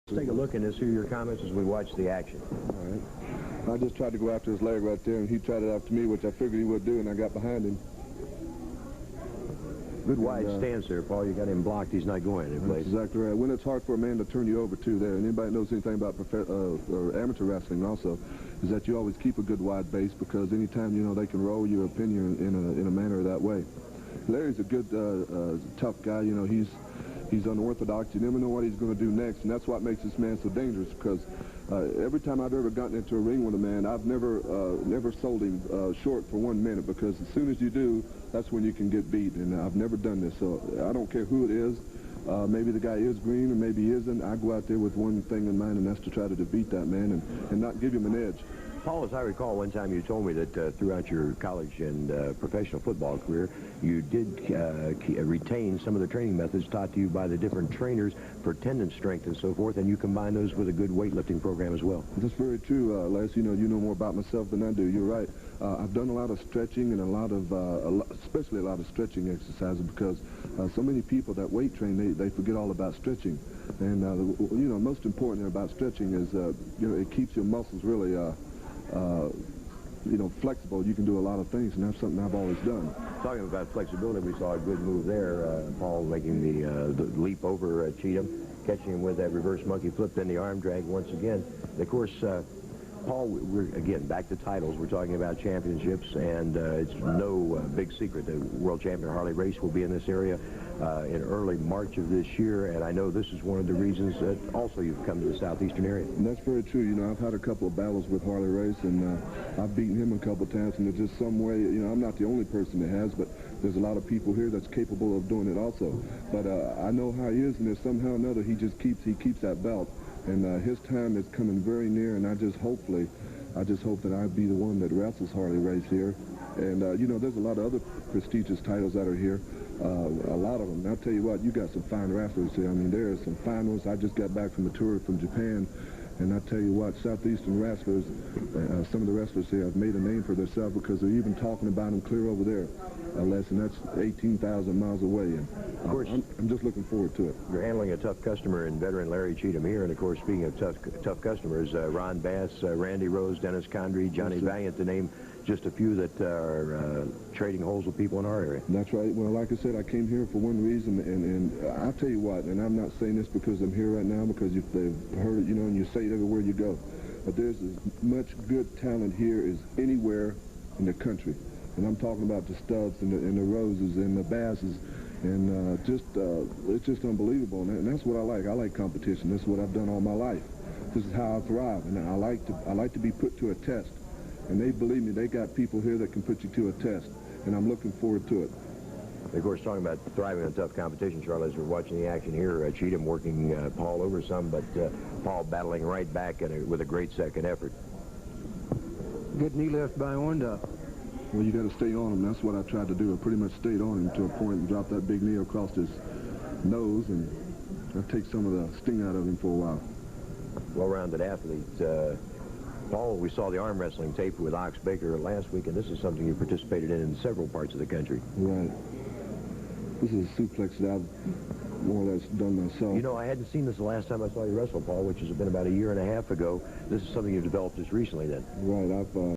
Let's take a look and let's hear your comments as we watch the action. All right. I just tried to go after his leg right there, and he tried it after me, which I figured he would do, and I got behind him. Good wide stance there, Paul. You got him blocked. He's not going anyplace. That's exactly right. When it's hard for a man to turn you over, too, there, and anybody knows anything about or amateur wrestling also, is that you always keep a good wide base, because anytime, you know, they can roll your opinion in a manner that way. Larry's a good, tough guy. You know, he's unorthodox. You never know what he's going to do next, and that's what makes this man so dangerous, because every time I've ever gotten into a ring with a man, I've never sold him short for 1 minute, because as soon as you do, that's when you can get beat, and I've never done this, so I don't care who it is. Maybe the guy is green, or maybe he isn't. I go out there with one thing in mind, and that's to try to defeat that man and not give him an edge. Paul, as I recall, one time you told me that throughout your college and professional football career, you did retain some of the training methods taught to you by the different trainers for tendon strength and so forth, and you combine those with a good weightlifting program as well. That's very true, Les. You know more about myself than I do. You're right. I've done a lot of stretching and especially a lot of stretching exercises, because so many people that weight train, they forget all about stretching. And, you know, most important about stretching is, you know, it keeps your muscles really you know, flexible. You can do a lot of things, and that's something I've always done. Talking about flexibility, we saw a good move there. Paul making the leap over Cheatum, catching him with that reverse monkey flip, then the arm drag once again. And of course, Paul, we're again back to titles. We're talking about championships, and it's no big secret the world champion Harley Race will be in this area in early March of this year, and I know this is one of the reasons that also you've come to the southeastern area. And that's very true. You know, I've had a couple of battles with Harley Race, and I've beaten him a couple of times, and there's just some way, you know, I'm not the only person that has, but there's a lot of people here that's capable of doing it also. But I know how he is, and there's somehow or another he keeps that belt, and his time is coming very near, and I just hope that I'll be the one that wrestles Harley Race here. And, you know, there's a lot of other prestigious titles that are here. A lot of them. And I'll tell you what, you got some fine wrestlers here. I mean, there are some fine ones. I just got back from a tour from Japan, and I tell you what, southeastern wrestlers, some of the wrestlers here have made a name for themselves, because they're even talking about them clear over there. And that's 18,000 miles away, and of course, I'm just looking forward to it. You're handling a tough customer in veteran Larry Cheatum here, and of course, speaking of tough customers, Ron Bass, Randy Rose, Dennis Condrey, Johnny Valiant, to name just a few that are trading holes with people in our area. That's right. Well, like I said, I came here for one reason, and I'll tell you what, and I'm not saying this because I'm here right now, because if they've heard it, you know, and you say it everywhere you go, but there's as much good talent here as anywhere in the country. And I'm talking about the Stubbs and the Roses and the Basses, and it's just unbelievable. And that's what I like. I like competition. That's what I've done all my life. This is how I thrive, and I like to be put to a test. And they believe me, they got people here that can put you to a test, and I'm looking forward to it. Of course, talking about thriving in tough competition, Charlie, as we're watching the action here, Cheatum working Paul over some, but Paul battling right back with a great second effort. Good knee lift by Orndorff. Well, you got to stay on him. That's what I tried to do. I pretty much stayed on him to a point and dropped that big knee across his nose, and that takes some of the sting out of him for a while. Well-rounded athlete. Paul, we saw the arm wrestling tape with Ox Baker last week, and this is something you participated in several parts of the country. Right. This is a suplex that I've more or less done myself. You know, I hadn't seen this the last time I saw you wrestle, Paul, which has been about 1.5 years ago. This is something you developed just recently then. Right.